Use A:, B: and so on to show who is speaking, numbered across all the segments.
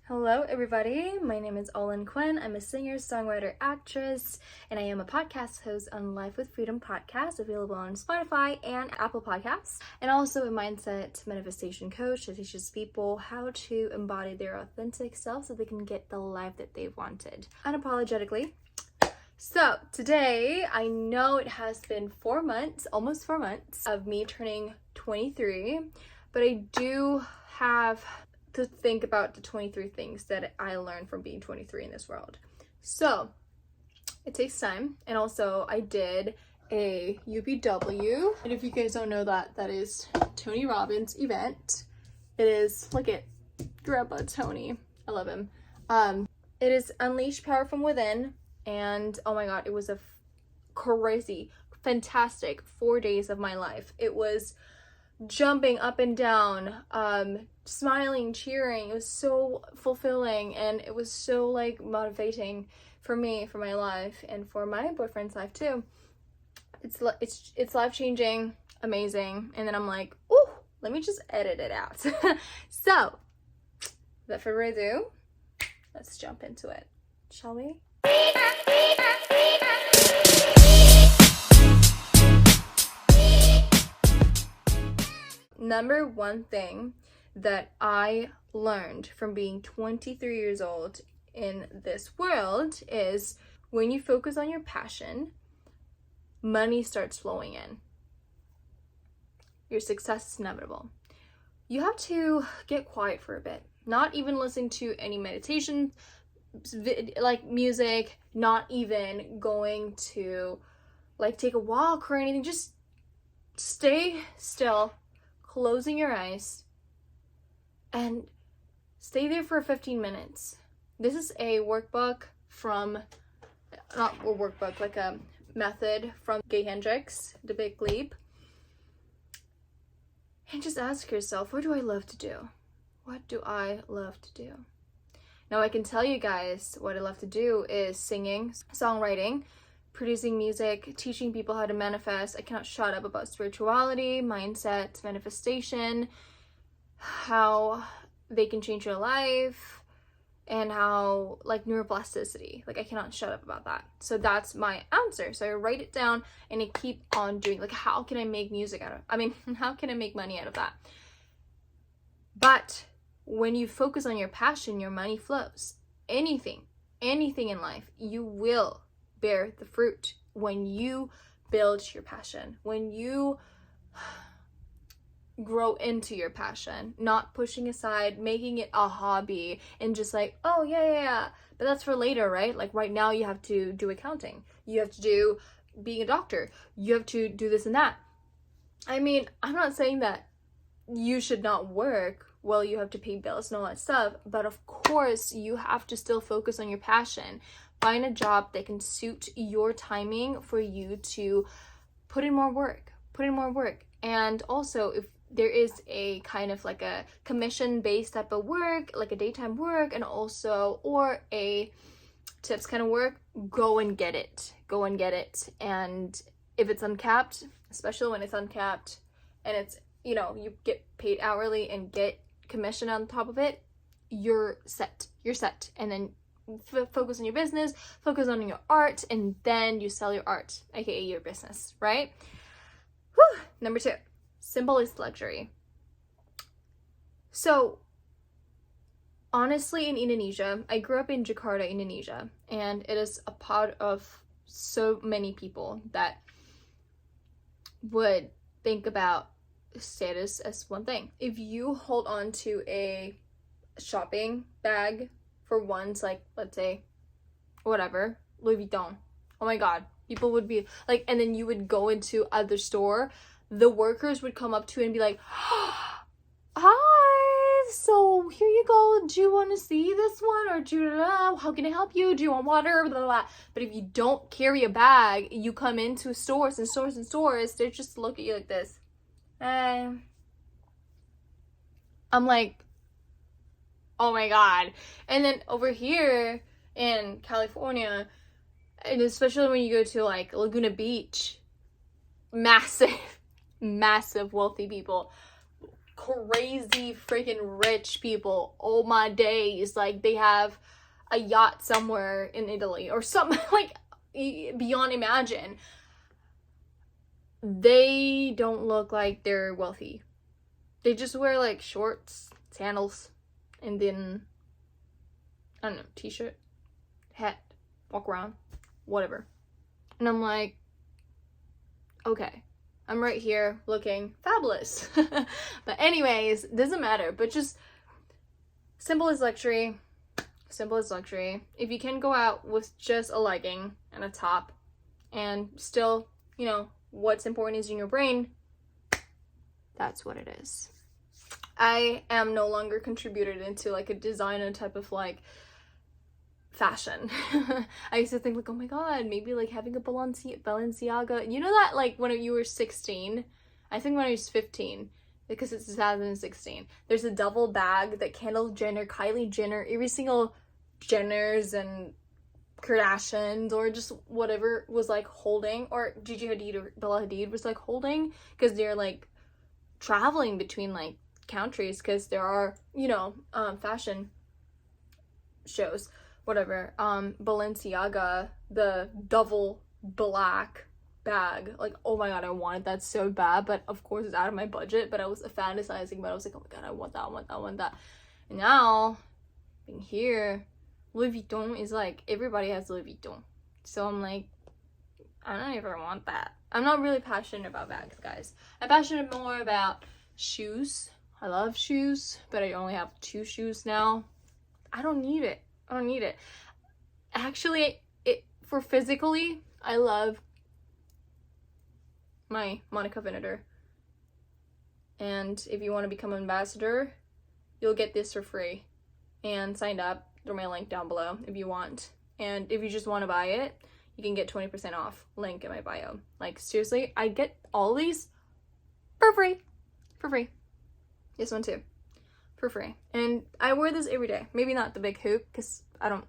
A: Hello everybody, my name is Olin Quinn. I'm a singer, songwriter, actress, and I am a podcast host on Life with Freedom podcast, available on Spotify and Apple Podcasts, and also a mindset manifestation coach that teaches people how to embody their authentic self so they can get the life that they've wanted, unapologetically. So today, I know it has been 4 months, almost 4 months, of me turning 23, but I do have to think about the 23 things that I learned from being 23 in this world. So it takes time, and also I did a UPW, and if you guys don't know that, that is Tony Robbins' event. It is, look at Grandpa Tony, I love him. It is Unleash Power from Within, and oh my god, it was a crazy, fantastic 4 days of my life. It was jumping up and down, smiling, cheering. It was so fulfilling, and it was so like motivating for me, for my life, and for my boyfriend's life too. It's life-changing, amazing. And then I'm like, ooh, let me just edit it out. So without further ado, let's jump into it, shall we? Number one thing that I learned from being 23 years old in this world is when you focus on your passion, money starts flowing in. Your success is inevitable. You have to get quiet for a bit, not even listen to any meditation, like music, not even going to like take a walk or anything. Just stay still, closing your eyes, and stay there for 15 minutes. This is a workbook from, not a workbook, like a method from Gay Hendricks, The Big Leap. And just ask yourself, what do I love to do? What do I love to do? Now I can tell you guys what I love to do is singing, songwriting, producing music, teaching people how to manifest. I cannot shut up about spirituality, mindset, manifestation, how they can change your life, and how like neuroplasticity. Like I cannot shut up about that. So that's my answer. So I write it down and I keep on doing, like, how can I make music out of, how can I make money out of that? But when you focus on your passion, your money flows. Anything in life, you will bear the fruit when you build your passion, when you grow into your passion, not pushing aside, making it a hobby and just like, oh yeah, but that's for later, right? Like right now you have to do accounting, you have to do being a doctor, you have to do this and that. I'm not saying that you should not work while you have to pay bills and all that stuff, but of course you have to still focus on your passion. Find a job that can suit your timing for you to put in more work. And also, if there is a kind of like a commission-based type of work, like a daytime work, and also, or a tips kind of work, go and get it. And if it's uncapped, especially when it's uncapped, and it's, you get paid hourly and get commission on top of it, you're set. And then focus on your business, focus on your art, and then you sell your art, aka your business, right? Whew. Number 2, simplest luxury. So honestly, in Indonesia, I grew up in Jakarta, Indonesia, and it is a part of so many people that would think about status as one thing. If you hold on to a shopping bag for once, like let's say whatever, Louis Vuitton, oh my god, people would be like, and then you would go into other store, the workers would come up to you and be like, hi, so here you go, do you want to see this one, or how can I help you, do you want water, blah, blah, blah. But if you don't carry a bag, you come into stores, they just look at you like this. I'm like, oh my god. And then over here in California, and especially when you go to like Laguna Beach, massive wealthy people. crazy freaking rich people. Oh my days. Like, they have a yacht somewhere in Italy or something like beyond imagine. They don't look like they're wealthy. They just wear like shorts, sandals, and then, I don't know, t-shirt, hat, walk around, whatever. And I'm like, okay, I'm right here looking fabulous. But anyways, doesn't matter. But just simple is luxury. Simple is luxury. If you can go out with just a legging and a top and still, you know, what's important is in your brain, that's what it is. I am no longer contributed into like a designer type of like fashion. I used to think like, oh my god, maybe like having a Balenciaga, you know, that like when you were 16, I think when I was 15, because it's 2016, there's a double bag that Kendall Jenner, Kylie Jenner, every single Jenners and Kardashians or just whatever was like holding, or Gigi Hadid or Bella Hadid was like holding, because they're like traveling between like countries, because there are, you know, fashion shows, whatever. Balenciaga, the double black bag, like, oh my god, I wanted that so bad, but of course it's out of my budget, but I was fantasizing, but I was like, oh my god, I want that. And now being here, Louis Vuitton is like, everybody has Louis Vuitton, so I'm like, I don't even want that. I'm not really passionate about bags, guys. I'm passionate more about shoes. I love shoes, but I only have 2 shoes now. I don't need it. Actually, for physically, I love my Monica Vinader. And if you want to become an ambassador, you'll get this for free. And sign up through my link down below if you want. And if you just want to buy it, you can get 20% off. Link in my bio. Like, seriously, I get all these for free. This one too, for free. And I wear this every day. Maybe not the big hoop, because I don't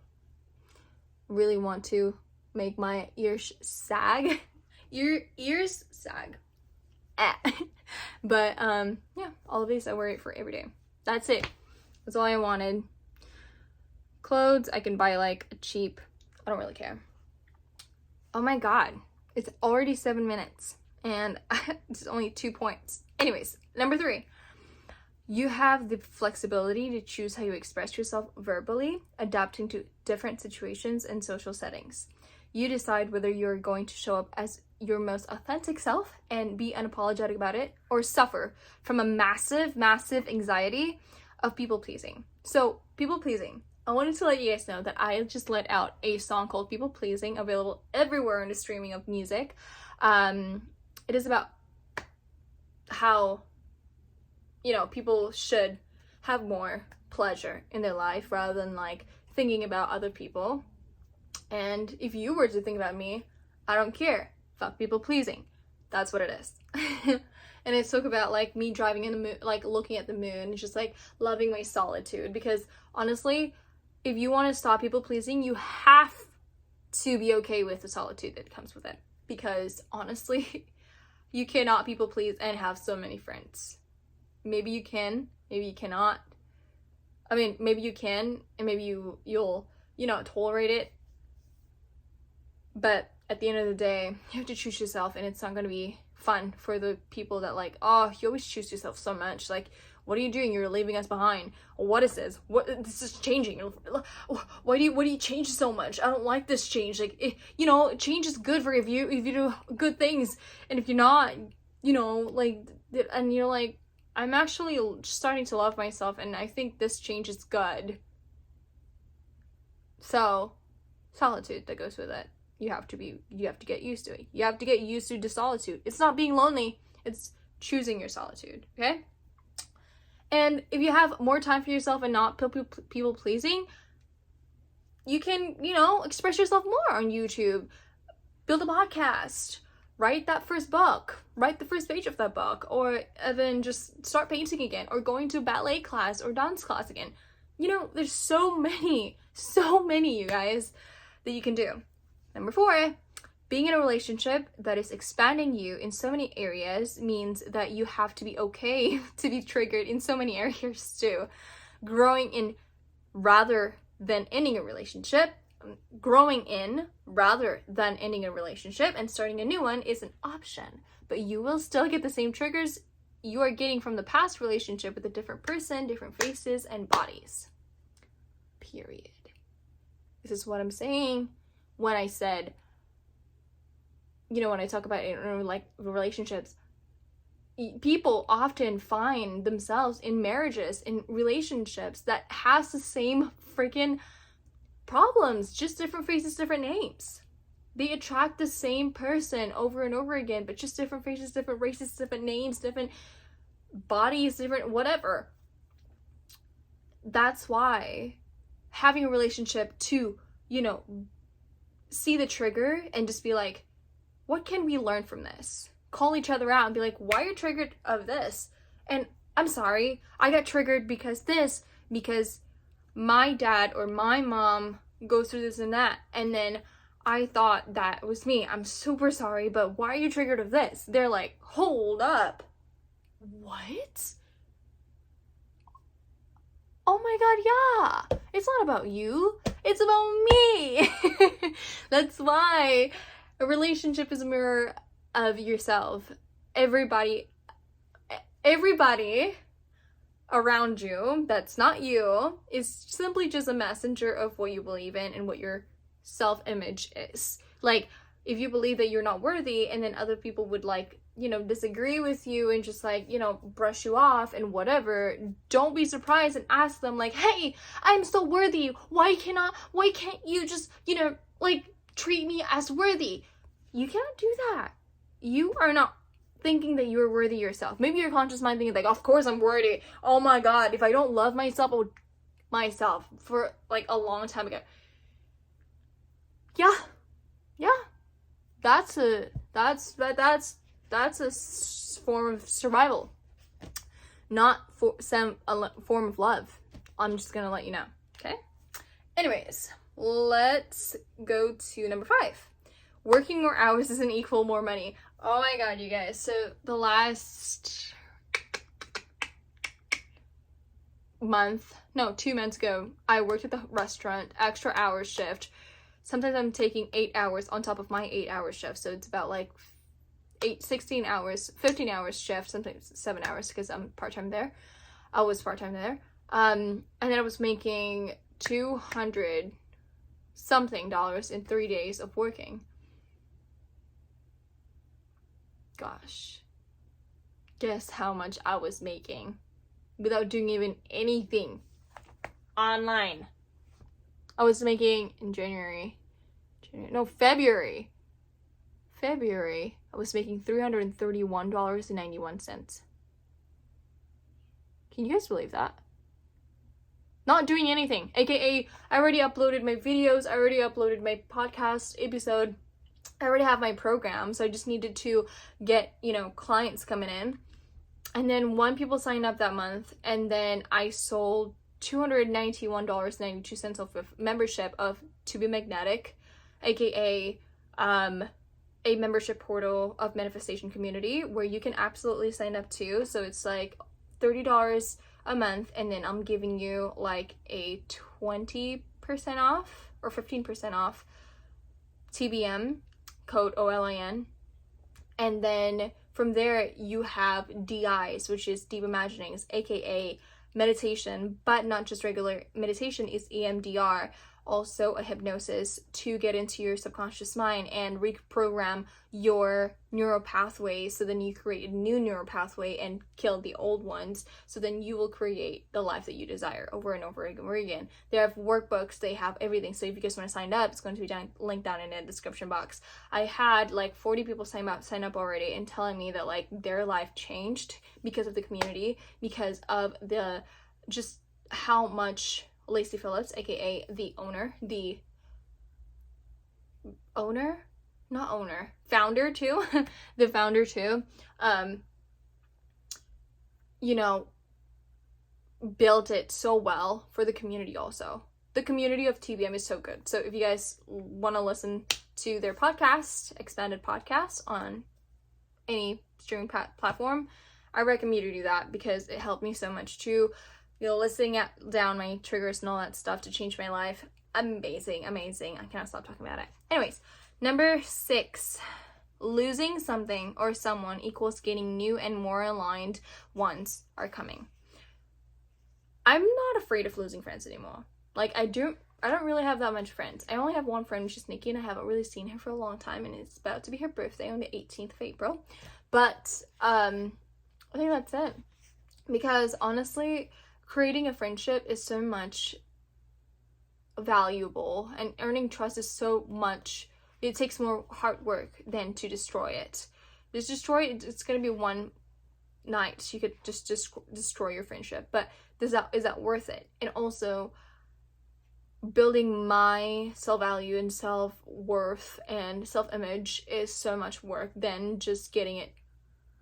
A: really want to make my ears sag. Ears sag. But yeah, all of these I wear it for every day. That's it. That's all I wanted. Clothes, I can buy like a cheap, I don't really care. Oh my god, it's already 7 minutes and it's only 2 points. Anyways, number 3. You have the flexibility to choose how you express yourself verbally, adapting to different situations and social settings. You decide whether you're going to show up as your most authentic self and be unapologetic about it, or suffer from a massive anxiety of people pleasing. So, people pleasing. I wanted to let you guys know that I just let out a song called People Pleasing, available everywhere in the streaming of music. It is about how, you know, people should have more pleasure in their life rather than like thinking about other people. And if you were to think about me, I don't care. Fuck people pleasing. That's what it is. And it spoke about like me driving in the moon, like looking at the moon, just like loving my solitude. Because honestly, if you want to stop people pleasing, you have to be okay with the solitude that comes with it. Because honestly, you cannot people please and have so many friends. Maybe you can, maybe you cannot. I mean, maybe you can, and maybe you'll, you know, tolerate it. But at the end of the day, you have to choose yourself, and it's not going to be fun for the people that like, oh, you always choose yourself so much. Like, what are you doing? You're leaving us behind. What is this? What, this is changing. Why do you change so much? I don't like this change. Like, you know, change is good for if you do good things, and if you're not, you know, like, and you're like, I'm actually starting to love myself, and I think this change is good. So, solitude that goes with it. You have to get used to it. You have to get used to the solitude. It's not being lonely, it's choosing your solitude, okay? And if you have more time for yourself and not people pleasing, you can, you know, express yourself more on YouTube, build a podcast, write that first book, write the first page of that book, or even just start painting again, or going to ballet class or dance class again. You know, there's so many, you guys, that you can do. Number 4, being in a relationship that is expanding you in so many areas means that you have to be okay to be triggered in so many areas too. Growing in rather than ending a relationship, growing in rather than ending a relationship and starting a new one is an option, but you will still get the same triggers you are getting from the past relationship with a different person, different faces and bodies. Period. This is what I'm saying when I said, you know, when I talk about like relationships, people often find themselves in marriages, in relationships that has the same freaking problems, just different faces, different names. They attract the same person over and over again, but just different faces, different races, different names, different bodies, different whatever. That's why having a relationship to, you know, see the trigger and just be like, what can we learn from this? Call each other out and be like, why are you triggered of this? And I'm sorry, I got triggered because my dad or my mom goes through this and that, and then I thought that was me. I'm super sorry, but why are you triggered of this? They're like, hold up. What? Oh my god, yeah. It's not about you. It's about me. That's why a relationship is a mirror of yourself. Everybody around you that's not you is simply just a messenger of what you believe in and what your self-image is. Like, if you believe that you're not worthy and then other people would, like, you know, disagree with you and just, like, you know, brush you off and whatever, don't be surprised and ask them, like, hey, I'm so worthy. Why can't you just, you know, like, treat me as worthy? You cannot do that. You are not thinking that you're worthy yourself. Maybe your conscious mind thinking like, of course I'm worthy. Oh my god, if I don't love myself, for like a long time ago. Yeah. That's a form of survival, not a form of love. I'm just gonna let you know. Okay. Anyways, let's go to number 5. Working more hours doesn't equal more money. Oh my god, you guys. So the last 2 months ago, I worked at the restaurant, extra hours shift. Sometimes I'm taking 8 hours on top of my 8-hour shift. So it's about like 16 hours, 15 hours shift, sometimes 7 hours because I'm part-time there. I was part-time there. And then I was making $200 something in 3 days of working. Gosh, guess how much I was making without doing even anything online. I was making in February, I was making $331.91. Can you guys believe that? Not doing anything, aka I already uploaded my videos, I already uploaded my podcast episode, I already have my program, so I just needed to get, you know, clients coming in. And then 1 people signed up that month, and then I sold $291.92 off of membership of To Be Magnetic, aka a membership portal of manifestation community where you can absolutely sign up too. So it's like $30 a month, and then I'm giving you like a 20% off or 15% off TBM code OLIN. And then from there you have DIs, which is deep imaginings, aka meditation, but not just regular meditation, is EMDR, also a hypnosis to get into your subconscious mind and reprogram your neural pathways, so then you create a new neural pathway and kill the old ones, so then you will create the life that you desire over and over again. They have workbooks, they have everything, so if you guys want to sign up, it's going to be linked down in the description box. I had like 40 people sign up already and telling me that like their life changed because of the community, because of the just how much Lacy Phillips, aka founder too, the founder too, you know, built it so well for the community also. The community of TBM is so good. So if you guys want to listen to their podcast, Expanded Podcast, on any streaming platform, I recommend you to do that because it helped me so much too. Listing down my triggers and all that stuff to change my life. Amazing. I cannot stop talking about it. Anyways, number 6. Losing something or someone equals gaining new and more aligned ones are coming. I'm not afraid of losing friends anymore. Like, I don't really have that much friends. I only have one friend, which is Nikki, and I haven't really seen her for a long time, and it's about to be her birthday on the 18th of April. But I think that's it. Because honestly, creating a friendship is so much valuable, and earning trust is so much, it takes more hard work than to destroy it. Just destroy it, it's gonna be one night. You could just destroy your friendship, but is that worth it? And also, building my self-value and self-worth and self-image is so much work than just getting it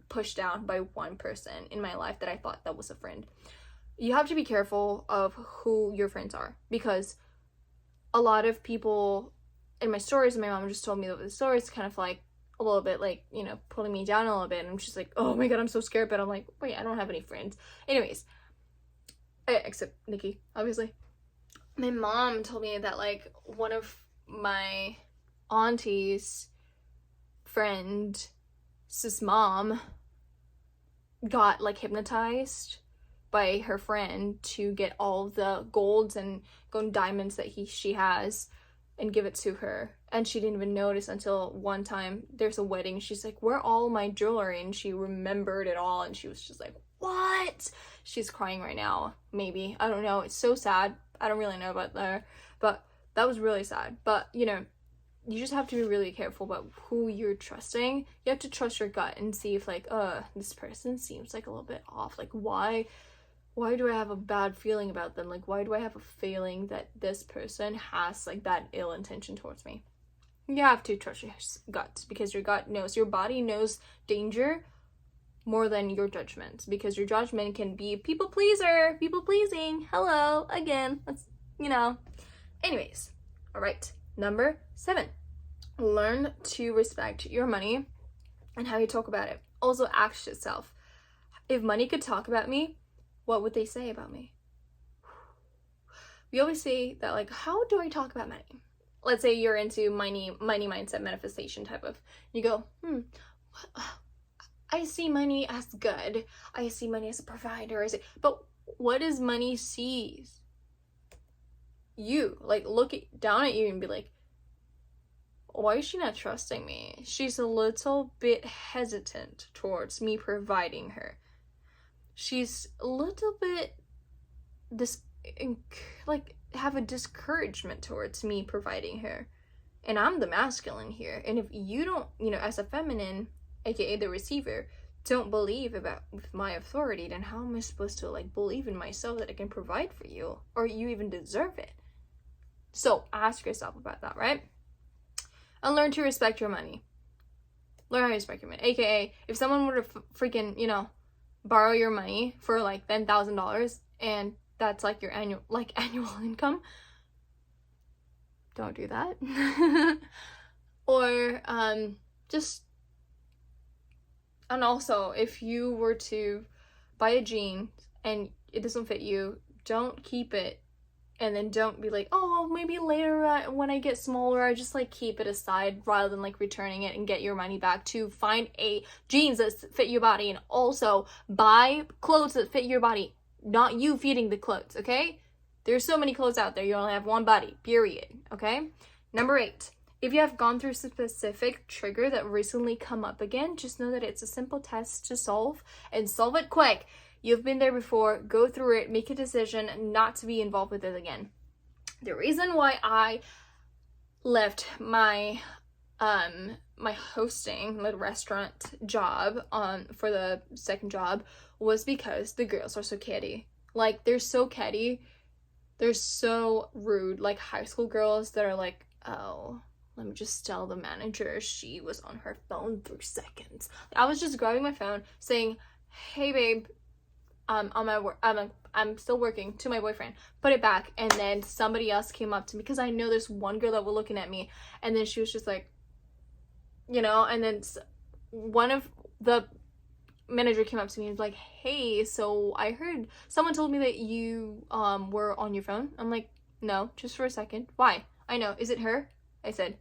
A: pushed down by one person in my life that I thought that was a friend. You have to be careful of who your friends are, because a lot of people in my stories, and my mom just told me that the stories kind of like a little bit like, pulling me down a little bit, and I'm just like, oh my god, I'm so scared, but I'm like, wait, I don't have any friends. Anyways, except Nikki, obviously. My mom told me that like one of my auntie's friend's mom got like hypnotized by her friend to get all the golds and diamonds that she has and give it to her, and she didn't even notice until one time there's a wedding. She's like, where all my jewelry? And she remembered it all, and she was just like, what? She's crying right now, maybe, I don't know. It's so sad. I don't really know about that, but that was really sad. But you just have to be really careful about who you're trusting. You have to trust your gut and see if like, this person seems like a little bit off. Like, why do I have a bad feeling about them? Like, why do I have a feeling that this person has like that ill intention towards me? You have to trust your gut, because your gut knows, your body knows danger more than your judgment, because your judgment can be people pleasing. Hello again. That's, anyways. All right. Number 7, learn to respect your money and how you talk about it. Also, ask yourself, if money could talk about me, what would they say about me? We always say that, like, how do I talk about money? Let's say you're into money mindset, manifestation type of, you go, I see money as good. I see money as a provider. But what does money sees? You, like, look down at you and be like, why is she not trusting me? She's a little bit hesitant towards me providing her. She's a little bit have a discouragement towards me providing her. And I'm the masculine here. And if you don't, as a feminine, aka the receiver, don't believe with my authority, then how am I supposed to like believe in myself that I can provide for you, or you even deserve it? So ask yourself about that, right? And learn to respect your money. Learn how to respect your money. AKA, if someone were to freaking, borrow your money for like $10,000 and that's like your annual income, don't do that. Or and also, if you were to buy a jean and it doesn't fit you, don't keep it, and then don't be like, oh, maybe later when I get smaller, I just like keep it aside, rather than like returning it and get your money back. To find jeans that fit your body, and also buy clothes that fit your body, not you feeding the clothes, okay? There's so many clothes out there, you only have one body, period, okay? Number 8. If you have gone through a specific trigger that recently come up again, just know that it's a simple test to solve, and solve it quick. You've been there before, go through it, make a decision not to be involved with it again. The reason why I left my my hosting, my restaurant job for the second job was because the girls are so catty. Like, they're so catty, they're so rude, like high school girls that are like, oh, let me just tell the manager she was on her phone 3 seconds. I was just grabbing my phone saying, hey babe, on my work, I'm still working, to my boyfriend, put it back. And then somebody else came up to me, because I know there's one girl that was looking at me, and then she was just like, you know, and then one of the manager came up to me and was like, hey, so I heard someone told me that you were on your phone. I'm like, no, just for a second. Why? I know. Is it her? I said.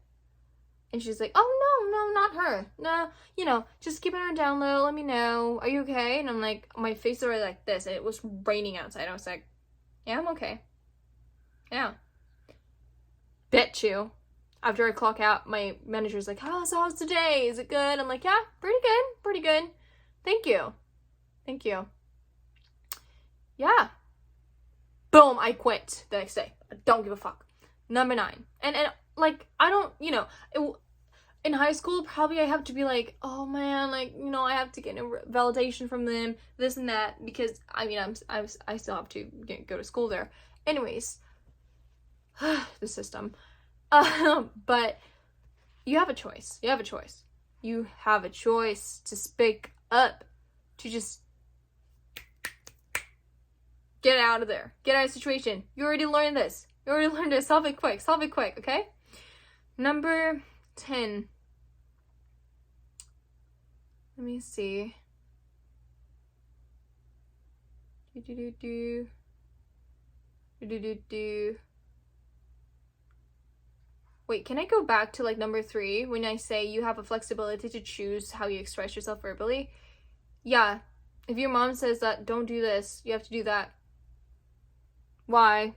A: And she's like, oh, no, not her. No, you know, just keep it on down low. Let me know. Are you okay? And I'm like, my face was already like this, and it was raining outside. I was like, yeah, I'm okay. Yeah. Bet you. After I clock out, my manager's like, how's today? Is it good? I'm like, yeah, pretty good. Thank you. Yeah. Boom, I quit the next day. I don't give a fuck. Number 9. And like, I don't, you know, in high school, probably I have to be like, oh man, like, you know, I have to get a validation from them, this and that, because, I mean, I still have to go to school there. Anyways, the system. But you have a choice. You have a choice to speak up, to just get out of there. Get out of the situation. You already learned this. Solve it quick, okay? Number 10. Let me see. Wait, can I go back to like number 3 when I say you have a flexibility to choose how you express yourself verbally? Yeah. If your mom says that don't do this, you have to do that. Why?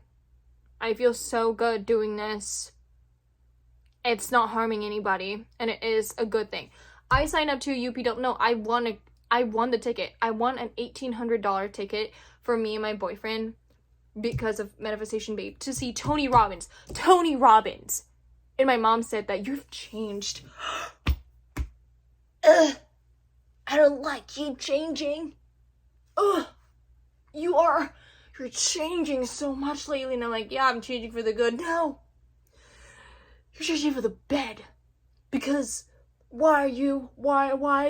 A: I feel so good doing this. It's not harming anybody, and it is a good thing. I signed up to a UPW. No, I won the ticket. I won an $1,800 ticket for me and my boyfriend because of Manifestation Babe to see Tony Robbins. And my mom said that you've changed. I don't like you changing. You're changing so much lately. And I'm like, yeah, I'm changing for the good. No. You're changing for the bad. Because why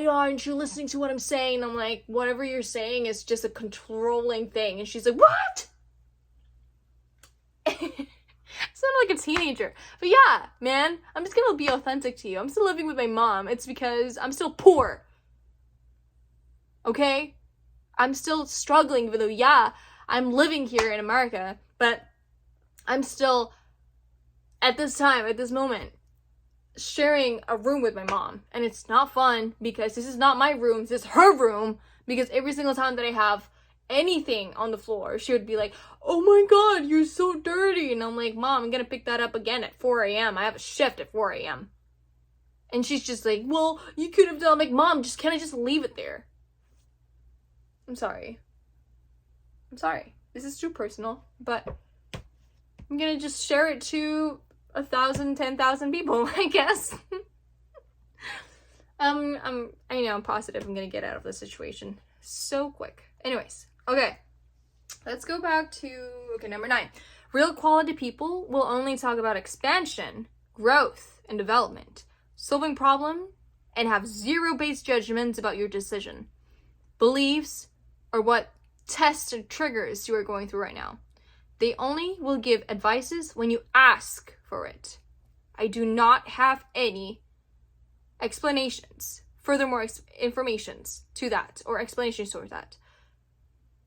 A: aren't you listening to what I'm saying? I'm like, whatever you're saying is just a controlling thing. And she's like, what? I sound like a teenager. But yeah, man, I'm just gonna be authentic to you. I'm still living with my mom. It's because I'm still poor. Okay? I'm still struggling, even though, yeah, I'm living here in America, but I'm still, at this time, at this moment, sharing a room with my mom. And it's not fun, because this is not my room, this is her room, because every single time that I have anything on the floor, she would be like, oh my god, you're so dirty. And I'm like, Mom, I'm gonna pick that up again at 4 a.m. I have a shift at 4 a.m. And she's just like, well, you could have done. I'm like, Mom, can I just leave it there? I'm sorry. This is too personal, but I'm gonna just share it to 1,000, 10,000 people, I guess. I know I'm positive I'm gonna get out of this situation so quick. Anyways, okay. Let's go back to, number 9. Real quality people will only talk about expansion, growth, and development, solving problem, and have zero-based judgments about your decision. Beliefs are what test and triggers you are going through right now. They only will give advices when you ask for it. I do not have any explanations, furthermore informations to that, or explanations for that.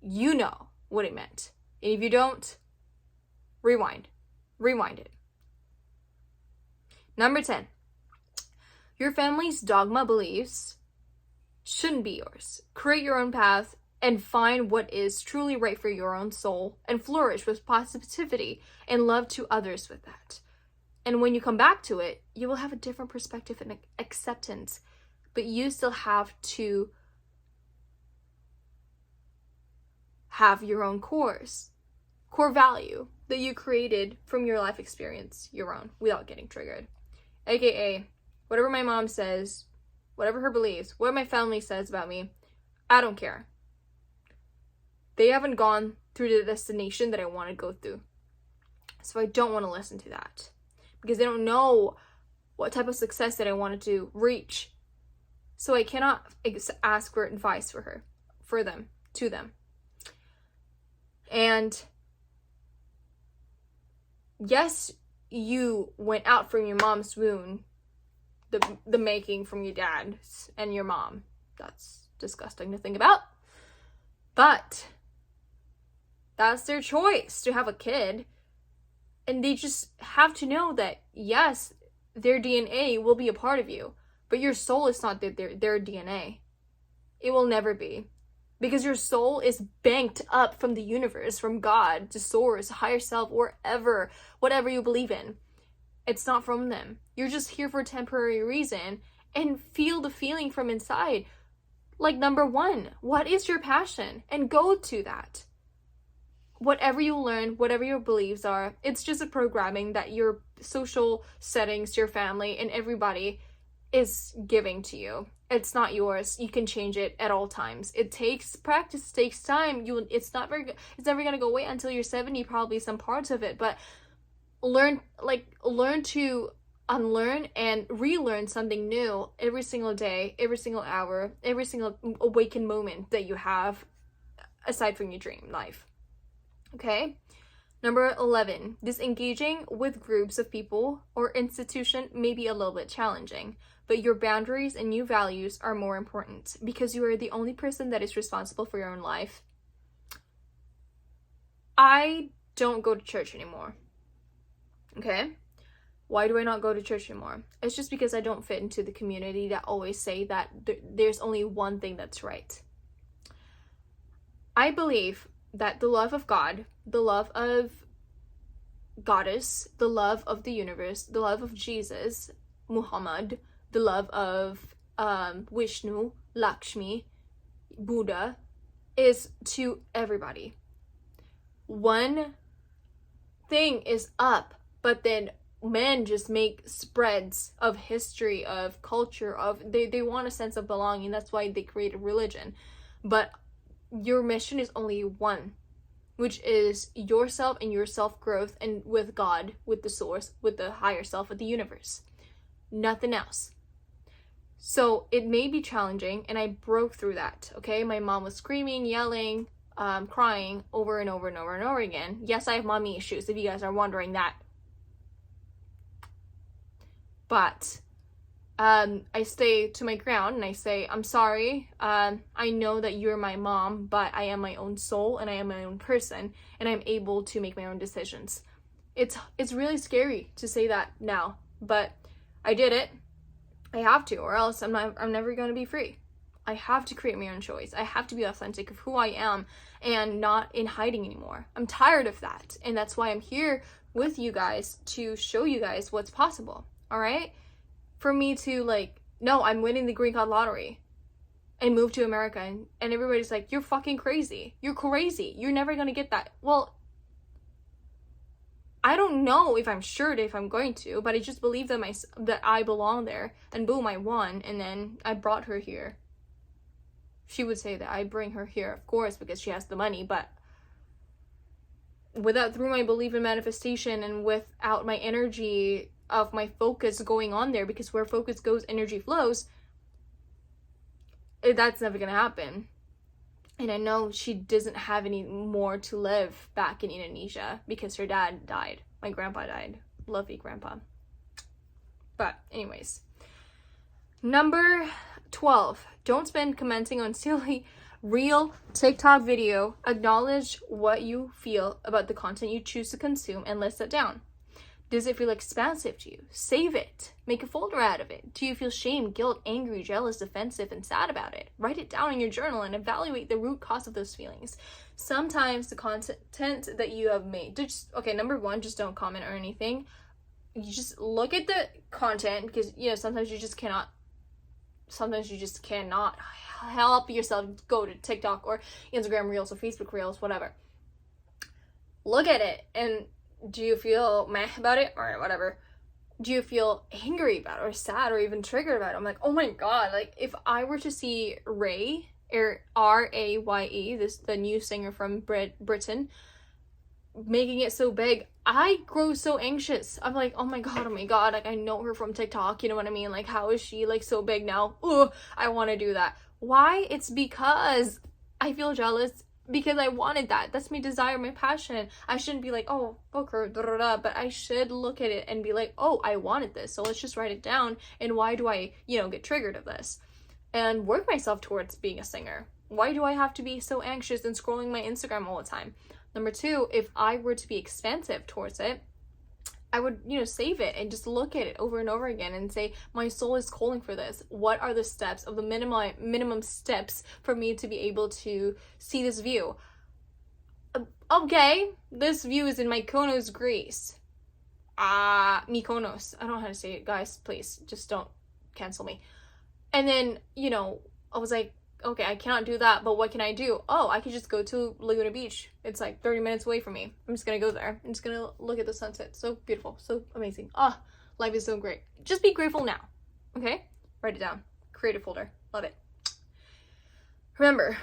A: You know what it meant. And if you don't, rewind it. Number 10. Your family's dogma beliefs shouldn't be yours. Create your own path and find what is truly right for your own soul, and flourish with positivity and love to others with that. And when you come back to it, you will have a different perspective and acceptance, but you still have to have your own core value that you created from your life experience, your own, without getting triggered. AKA, whatever my mom says, whatever her beliefs, what my family says about me, I don't care. They haven't gone through the destination that I want to go through. So I don't want to listen to that. Because they don't know what type of success that I wanted to reach. So I cannot ask for advice to them. And yes, you went out from your mom's womb, the making from your dad and your mom. That's disgusting to think about. But that's their choice to have a kid. And they just have to know that, yes, their DNA will be a part of you, but your soul is not their DNA. It will never be. Because your soul is banked up from the universe, from God, to source, higher self, wherever, whatever you believe in. It's not from them. You're just here for a temporary reason, and feel the feeling from inside. Like, number one, what is your passion? And go to that. Whatever you learn, whatever your beliefs are, it's just a programming that your social settings, your family, and everybody is giving to you. It's not yours. You can change it at all times. It takes practice, it takes time. It's never gonna go away until you're 70, probably some parts of it. But learn to unlearn and relearn something new every single day, every single hour, every single awakened moment that you have, aside from your dream life. Okay? Number 11, disengaging with groups of people or institution may be a little bit challenging, but your boundaries and new values are more important because you are the only person that is responsible for your own life. I don't go to church anymore. Okay? Why do I not go to church anymore? It's just because I don't fit into the community that always say that there's only one thing that's right. I believe that the love of God, the love of Goddess, the love of the universe, the love of Jesus, Muhammad, the love of Vishnu, Lakshmi, Buddha, is to everybody. One thing is up, but then men just make spreads of history, of culture, of they want a sense of belonging. That's why they create a religion. But your mission is only one, which is yourself and your self-growth, and with God, with the source, with the higher self of the universe. Nothing else. So it may be challenging, and I broke through that, okay? My mom was screaming, yelling, crying over and over and over and over again. Yes, I have mommy issues, if you guys are wondering that. But I stay to my ground and I say, I'm sorry. I know that you're my mom, but I am my own soul and I am my own person, and I'm able to make my own decisions. It's really scary to say that now, but I did it. I have to, or else I'm never going to be free. I have to create my own choice. I have to be authentic of who I am and not in hiding anymore. I'm tired of that, and that's why I'm here with you guys to show you guys what's possible. All right? For me to no, I'm winning the green card lottery and move to America, and everybody's like, you're fucking crazy. You're crazy. You're never gonna get that. Well, I don't know if I'm sure if I'm going to, but I just believe that I belong there, and boom, I won, and then I brought her here. She would say that I bring her here, of course, because she has the money, but through my belief in manifestation and without my energy of my focus going on there, because where focus goes, energy flows, that's never gonna happen. And I know she doesn't have any more to live back in Indonesia because her dad died. My grandpa died. Love you, grandpa. But anyways, number 12, don't spend commenting on silly real TikTok video. Acknowledge what you feel about the content you choose to consume and list it down. Does it feel expansive to you? Save it. Make a folder out of it. Do you feel shame, guilt, angry, jealous, defensive, and sad about it? Write it down in your journal and evaluate the root cause of those feelings. Sometimes the content that you have made, number one, just don't comment or anything. You just look at the content, because, sometimes you just cannot help yourself go to TikTok or Instagram Reels or Facebook Reels, whatever. Look at it, and do you feel meh about it or whatever? Do you feel angry about it or sad or even triggered about it? I'm like, oh my god, if I were to see Ray, or R-A-Y-E, the new singer from Britain, making it so big, I grow so anxious. I'm like, oh my god, I know her from TikTok, you know what I mean? How is she so big now? Ooh, I want to do that. Why? It's because I feel jealous because I wanted that. That's my desire, my passion. I shouldn't be like, oh, book her, but I should look at it and be like, oh, I wanted this, so let's just write it down, and why do I, get triggered of this? And work myself towards being a singer. Why do I have to be so anxious and scrolling my Instagram all the time? Number two, if I were to be expansive towards it, I would, save it and just look at it over and over again and say, my soul is calling for this. What are the steps of the minimum steps for me to be able to see this view? Okay, this view is in Mykonos, Greece. Mykonos. I don't know how to say it, guys. Please, just don't cancel me. And then, I was like, okay, I cannot do that, but what can I do? Oh, I could just go to Laguna Beach. It's like 30 minutes away from me. I'm just gonna go there. I'm just gonna look at the sunset. So beautiful, so amazing. Life is so great. Just be grateful now, okay? Write it down. Create a folder. Love it. Remember,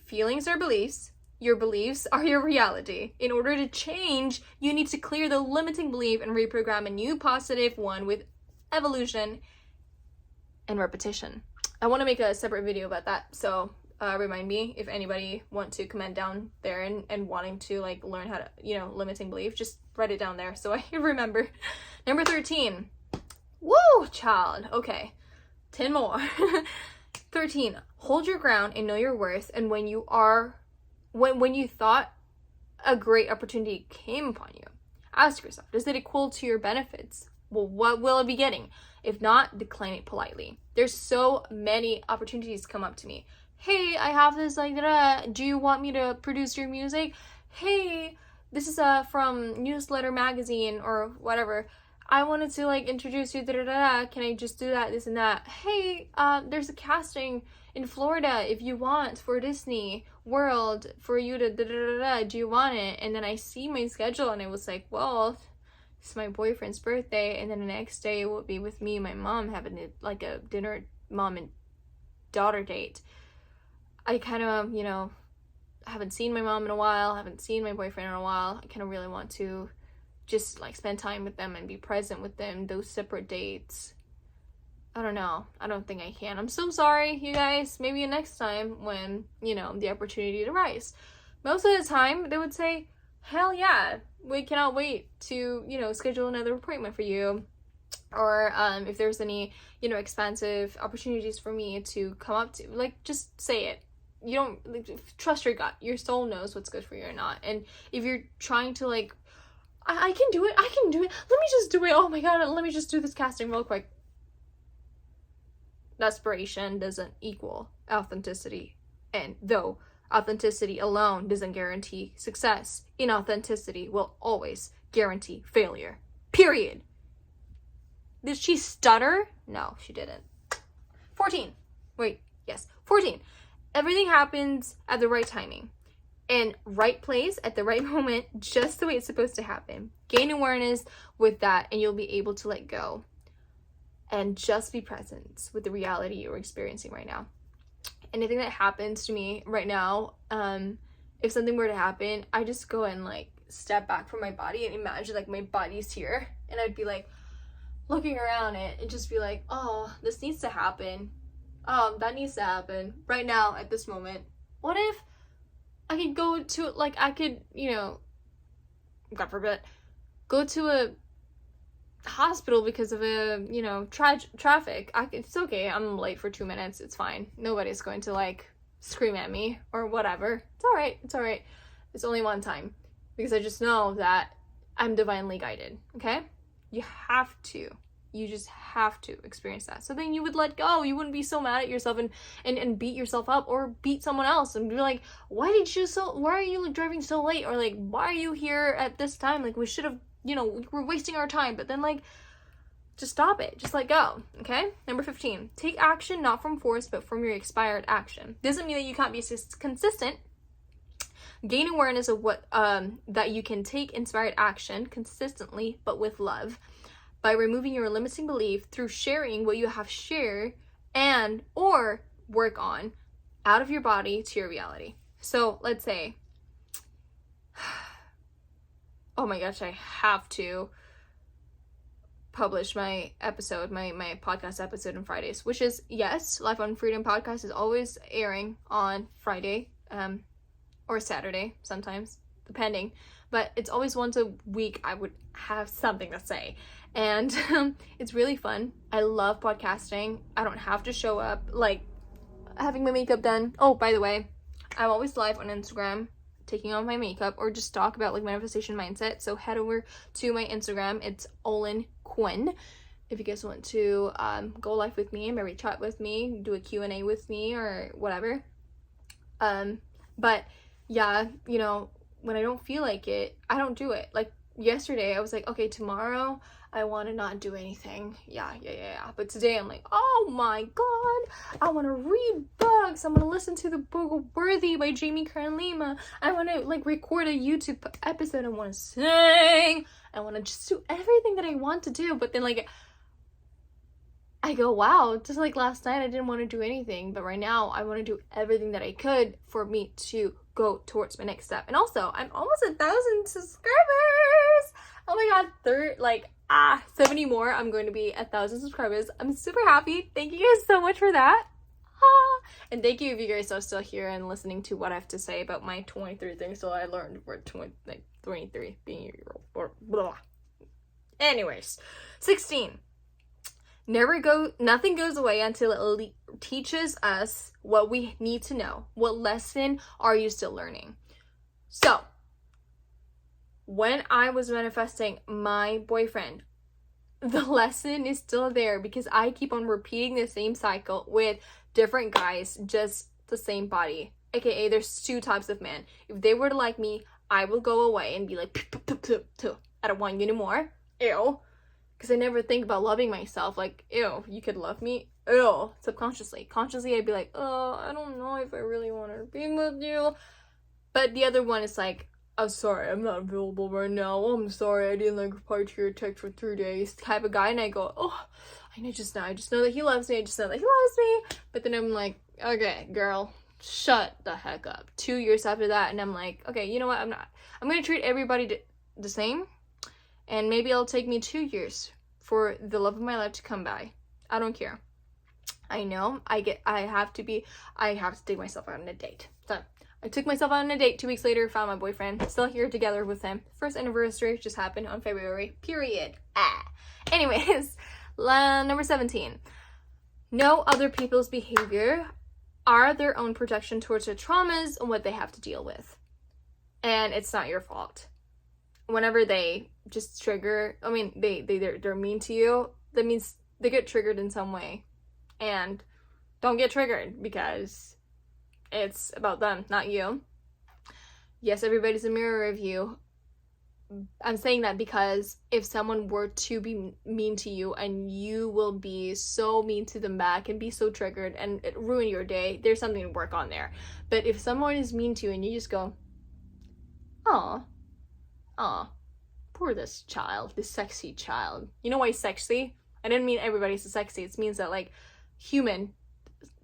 A: feelings are beliefs. Your beliefs are your reality. In order to change, you need to clear the limiting belief and reprogram a new positive one with evolution and repetition. I want to make a separate video about that, so remind me if anybody want to comment down there and wanting to learn how to, limiting belief, just write it down there so I remember. Number 13. Woo, child. Okay, 10 more. 13. Hold your ground and know your worth, and when you thought a great opportunity came upon you, ask yourself, does it equal to your benefits? Well, what will I be getting? If not, decline it politely. There's so many opportunities come up to me. Hey, I have this do you want me to produce your music? Hey, this is from Newsletter Magazine or whatever. I wanted to introduce you, can I just do that, this and that? Hey, there's a casting in Florida if you want for Disney World for you to do you want it? And then I see my schedule and I was like, well, it's my boyfriend's birthday, and then the next day it will be with me and my mom having a dinner, mom and daughter date. I kind of, haven't seen my mom in a while, haven't seen my boyfriend in a while. I kind of really want to just spend time with them and be present with them, those separate dates. I don't know. I don't think I can. I'm so sorry, you guys. Maybe next time when, the opportunity arises. Most of the time, they would say, hell yeah, we cannot wait to, schedule another appointment for you. Or if there's any, expansive opportunities for me to come up to, just say it. You don't, trust your gut. Your soul knows what's good for you or not. And if you're trying to I can do it, let me just do it, oh my god, let me just do this casting real quick. Desperation doesn't equal authenticity. And though authenticity alone doesn't guarantee success, inauthenticity will always guarantee failure. Period. Did she stutter? No, she didn't. 14. Wait, yes. 14. Everything happens at the right timing. And right place at the right moment, just the way it's supposed to happen. Gain awareness with that and you'll be able to let go. And just be present with the reality you're experiencing right now. Anything that happens to me right now, if something were to happen, I just go and step back from my body and imagine my body's here. And I'd be looking around it and just be oh, this needs to happen. Oh, that needs to happen right now at this moment. What if I could go to I could, God forbid, go to a hospital because of a traffic. It's okay, I'm late for 2 minutes, it's fine. Nobody's going to scream at me or whatever. It's all right. It's only one time because I just know that I'm divinely guided. Okay, you just have to experience that. So then you would let go. You wouldn't be so mad at yourself and beat yourself up or beat someone else and be why are you driving so late? Or why are you here at this time? We should have, we're wasting our time. But then just stop it. Just let go. Okay? Number 15. Take action not from force but from your expired action. Doesn't mean that you can't be consistent. Gain awareness of what that you can take inspired action consistently but with love. By removing your limiting belief through sharing what you have shared and or work on out of your body to your reality. So let's say, oh my gosh, I have to publish my episode, my podcast episode on Fridays, which is, yes, Life on Freedom podcast is always airing on Friday. or Saturday sometimes, depending. But it's always once a week I would have something to say. And it's really fun. I love podcasting. I don't have to show up, like having my makeup done. Oh, by the way, I'm always live on Instagram taking off my makeup or just talk about like manifestation mindset. So head over to my Instagram. It's Olin Quinn. If you guys want to go live with me, maybe chat with me, do a Q&A with me or whatever. But yeah, you know, when I don't feel like it, I don't do it. Like yesterday, I was like, okay, tomorrow I want to not do anything. Yeah. But today I'm like, oh my god, I want to read books. I want to listen to the book Worthy by Jamie Kern Lima. I want to like record a YouTube episode. I want to sing. I want to just do everything that I want to do. But then like, I go, wow, just like last night I didn't want to do anything, but right now I want to do everything that I could for me to go towards my next step. And also, I'm almost 1,000 subscribers. Oh my god, 70 more. I'm going to be 1,000 subscribers. I'm super happy. Thank you guys so much for that. And thank you if you guys are still here and listening to what I have to say about my 23 things that I learned for 23 being a year old or blah. Anyways, 16. Nothing goes away until it teaches us what we need to know. What lesson are you still learning? So, when I was manifesting my boyfriend, the lesson is still there because I keep on repeating the same cycle with different guys, just the same body. AKA, there's two types of men. If they were to like me, I will go away and be like, I don't want you anymore. Ew. Because I never think about loving myself. Like, ew, you could love me? Ew. Subconsciously. Consciously, I'd be like, oh, I don't know if I really want to be with you. But the other one is like, oh, sorry, I'm not available right now. I'm sorry, I didn't like reply to your text for 3 days. Type of guy, and I go, oh, I just know that he loves me. I just know that he loves me. But then I'm like, okay, girl, shut the heck up. 2 years after that, and I'm like, okay, you know what? I'm going to treat everybody the same. And maybe it'll take me 2 years for the love of my life to come by. I don't care. I know I have to take myself out on a date. So I took myself out on a date. 2 weeks later, found my boyfriend. Still here together with him. First anniversary just happened on February. Period. Anyways, number 17. Know other people's behavior are their own projection towards their traumas and what they have to deal with. And it's not your fault. Whenever they just trigger, I mean, they're mean to you, that means they get triggered in some way. And don't get triggered because it's about them, not you. Yes, everybody's a mirror of you. I'm saying that because if someone were to be mean to you and you will be so mean to them back and be so triggered and it ruin your day, there's something to work on there. But if someone is mean to you and you just go, oh, poor this child, this sexy child. You know why sexy? I didn't mean everybody's sexy. It means that like human,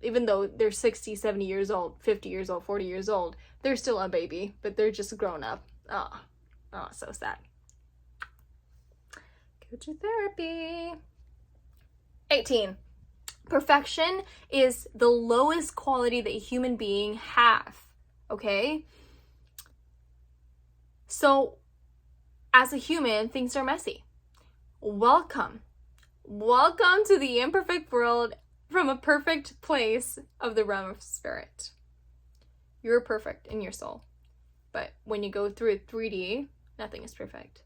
A: even though they're 60, 70 years old, 50 years old, 40 years old, they're still a baby, but they're just grown up. Oh, so sad. Go to therapy. 18. Perfection is the lowest quality that a human being have. Okay? So, as a human, things are messy. Welcome to the imperfect world from a perfect place of the realm of spirit. You're perfect in your soul. But when you go through 3D, nothing is perfect.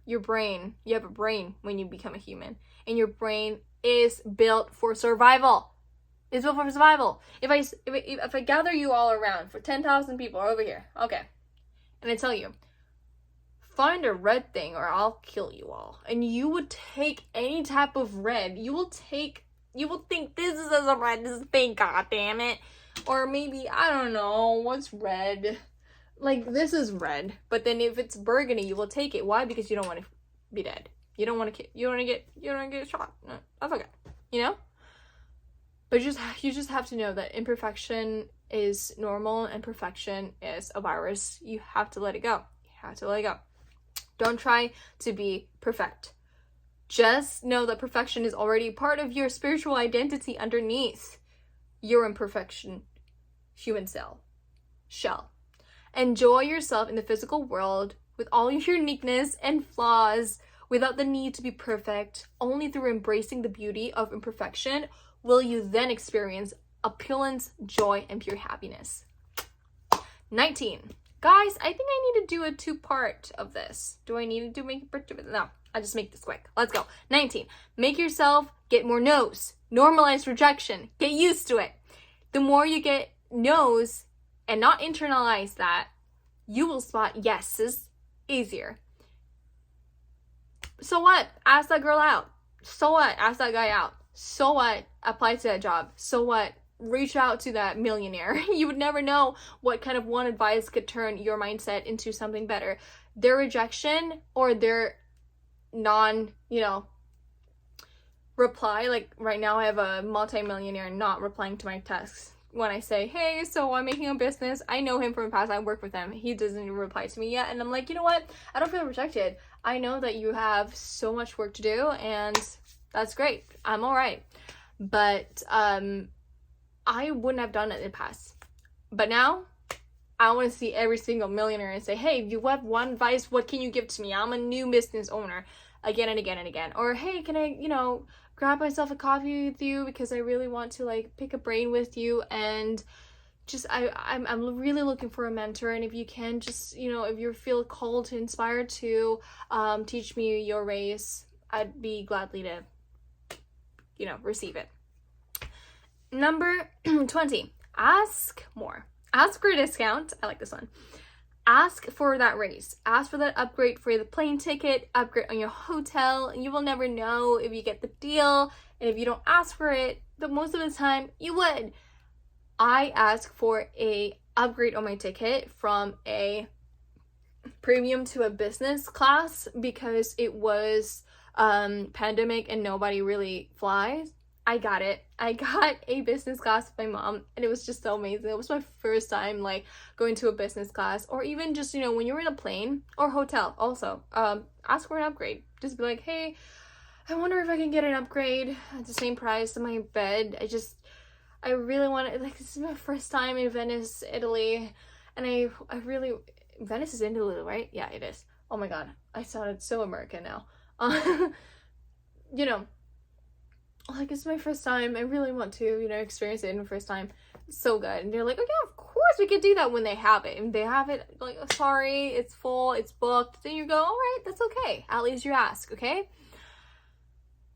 A: You have a brain when you become a human. And your brain is built for survival. It's built for survival. If I gather you all around for 10,000 people over here, okay, and I tell you, find a red thing or I'll kill you all. And you would take any type of red. You will think this is a red, this is pink, god damn it. Or maybe, I don't know, what's red? Like, this is red. But then if it's burgundy, you will take it. Why? Because you don't want to be dead. You don't want to get shot. No, that's okay. You know? But you just have to know that imperfection is normal and perfection is a virus. You have to let it go. Don't try to be perfect. Just know that perfection is already part of your spiritual identity underneath your imperfection human shell. Enjoy yourself in the physical world with all your uniqueness and flaws without the need to be perfect. Only through embracing the beauty of imperfection will you then experience opulence, joy, and pure happiness. 19. Guys, I think I need to do a 2-part of this. Do I need to make it? No, I'll just make this quick. Let's go. 19. Make yourself get more no's. Normalize rejection. Get used to it. The more you get no's and not internalize that, you will spot yeses easier. So what? Ask that girl out. So what? Ask that guy out. So what? Apply to that job. So what? Reach out to that millionaire. You would never know what kind of one advice could turn your mindset into something better. Their rejection or their reply, like right now I have a multi-millionaire not replying to my texts when I say, hey, so I'm making a business. I know him from the past. I work with him. He doesn't even reply to me yet. And I'm like, you know what? I don't feel rejected. I know that you have so much work to do and that's great. I'm all right. But I wouldn't have done it in the past. But now I want to see every single millionaire and say, hey, if you have one advice, what can you give to me? I'm a new business owner. Again and again and again. Or, hey, can I, grab myself a coffee with you because I really want to like pick a brain with you, and just I'm really looking for a mentor, and if you can just if you feel called to inspire to teach me your race, I'd be gladly to receive it. Number 20, ask more. Ask for a discount. I like this one. Ask for that raise. Ask for that upgrade for the plane ticket, upgrade on your hotel, and you will never know if you get the deal. And if you don't ask for it, but most of the time you would. I asked for a upgrade on my ticket from a premium to a business class because it was pandemic and nobody really flies. I got it. I got a business class with my mom, and it was just so amazing. It was my first time like going to a business class, or even just when you're in a plane or hotel. Also, ask for an upgrade. Just be like, hey, I wonder if I can get an upgrade at the same price as my bed. I really want to, like, this is my first time in Venice, Italy, and I really, Venice is in Italy, right? Yeah, it is. Oh my god, I sounded so American now. Like, it's my first time. I really want to, experience it in the first time. It's so good. And they're like, oh yeah, of course we could do that when they have it. And they have it, like, oh, sorry, it's full, it's booked. Then you go, all right, that's okay. At least you ask, okay?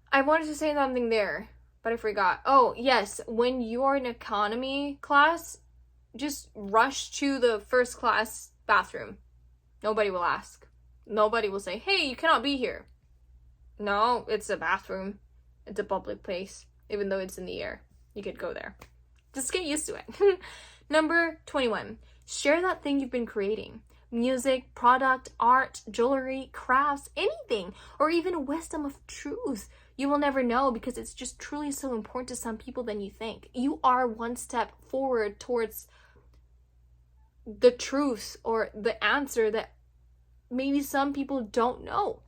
A: I wanted to say something there, but I forgot. Oh, yes, when you are in economy class, just rush to the first class bathroom. Nobody will ask. Nobody will say, hey, you cannot be here. No, it's a bathroom. It's a public place, even though it's in the air. You could go there. Just get used to it. Number 21. Share that thing you've been creating. Music, product, art, jewelry, crafts, anything, or even wisdom of truth. You will never know because it's just truly so important to some people than you think. You are one step forward towards the truth or the answer that maybe some people don't know.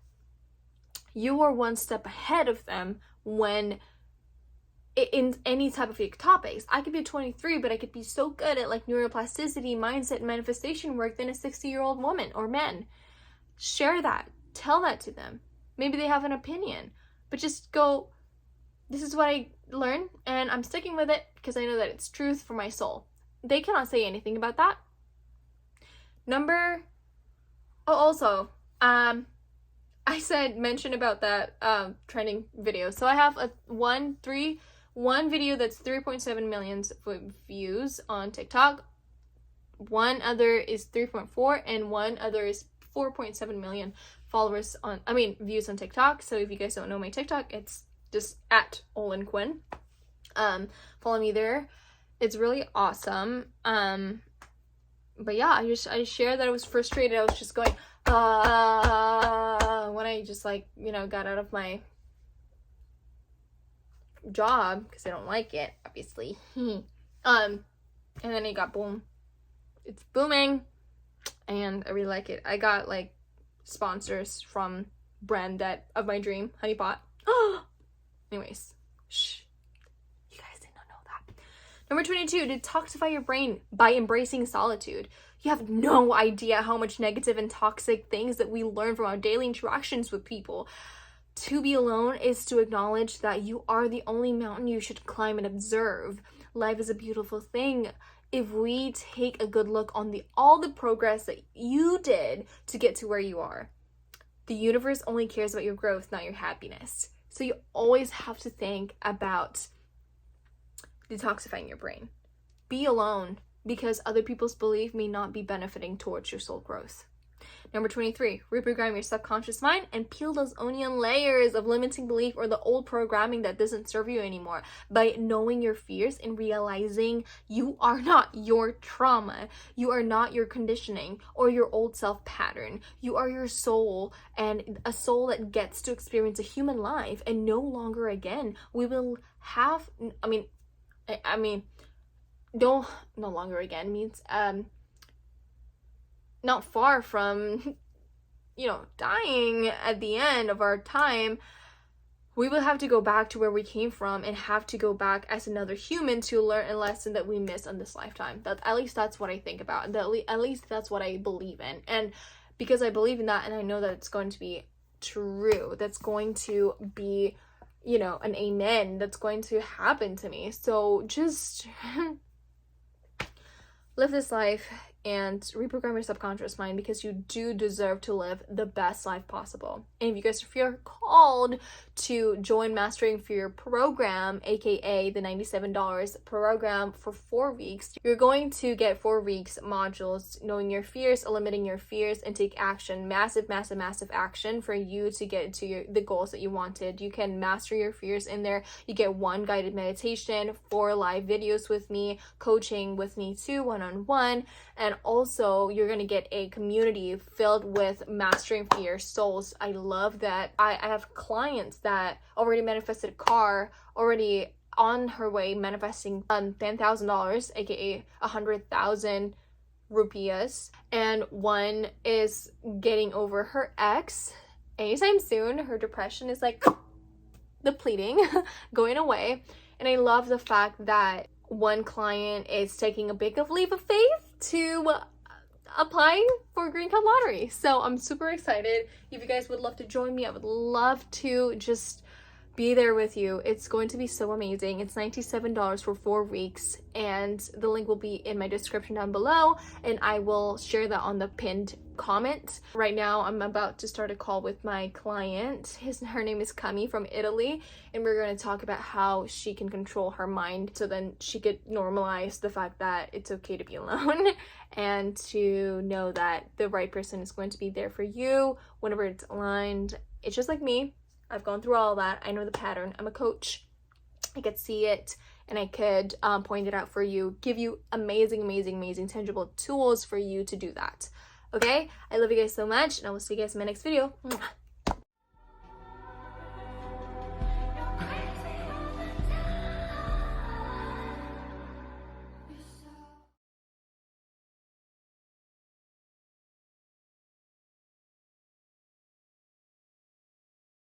A: You are one step ahead of them when in any type of topics. I could be 23, but I could be so good at like neuroplasticity, mindset, and manifestation work than a 60-year-old woman or man. Share that. Tell that to them. Maybe they have an opinion, but just go, this is what I learned and I'm sticking with it because I know that it's truth for my soul. They cannot say anything about that. I mentioned about that trending video. So I have one video that's 3.7 million views on TikTok. One other is 3.4 and one other is 4.7 million views on TikTok. So if you guys don't know my TikTok, it's just at Olin Quinn. Follow me there. It's really awesome. But yeah, I shared that I was frustrated. I was just going when I just got out of my job because I don't like it, obviously. And then it got boom. It's booming and I really like it. I got like sponsors from brand that of my dream, Honey Pot. Anyways, shh. You guys did not know that. Number 22, detoxify your brain by embracing solitude. You have no idea how much negative and toxic things that we learn from our daily interactions with people. To be alone is to acknowledge that you are the only mountain you should climb and observe. Life is a beautiful thing. If we take a good look on all the progress that you did to get to where you are, the universe only cares about your growth, not your happiness. So you always have to think about detoxifying your brain. Be alone, because other people's belief may not be benefiting towards your soul growth. Number 23, reprogram your subconscious mind and peel those onion layers of limiting belief or the old programming that doesn't serve you anymore by knowing your fears and realizing you are not your trauma. You are not your conditioning or your old self pattern. You are your soul, and a soul that gets to experience a human life, and no longer again we will have, no longer again means not far from, dying at the end of our time. We will have to go back to where we came from and have to go back as another human to learn a lesson that we missed on this lifetime. At least that's what I think about. At least that's what I believe in. And because I believe in that, and I know that it's going to be true, that's going to be, an amen, that's going to happen to me. So just live this life and reprogram your subconscious mind, because you do deserve to live the best life possible. And if you guys feel called to join Mastering Fear program, aka the $97 program for 4 weeks, you're going to get 4 weeks modules, knowing your fears, eliminating your fears, and take action, massive action for you to get to the goals that you wanted. You can master your fears in there. You get 1 guided meditation, 4 live videos with me, coaching with me too, one-on-one, and also you're gonna get a community filled with Mastering Fear souls. I love that. I have clients that already manifested a car, already on her way manifesting $10,000, aka 100,000 rupees, and one is getting over her ex anytime soon. Her depression is like depleting, going away. And I love the fact that one client is taking a big leap of faith to applying for Green Card Lottery. So I'm super excited. If you guys would love to join me, I would love to just be there with you. It's going to be so amazing. It's $97 for 4 weeks, and the link will be in my description down below, and I will share that on the pinned comment. Right now I'm about to start a call with my client. Her name is Kami from Italy, and we're going to talk about how she can control her mind so then she could normalize the fact that it's okay to be alone and to know that the right person is going to be there for you whenever it's aligned. It's just like me. I've gone through all that. I know the pattern. I'm a coach. I could see it, and I could point it out for you, give you amazing tangible tools for you to do that. Okay? I love you guys so much, and I will see you guys in my next video. Mwah.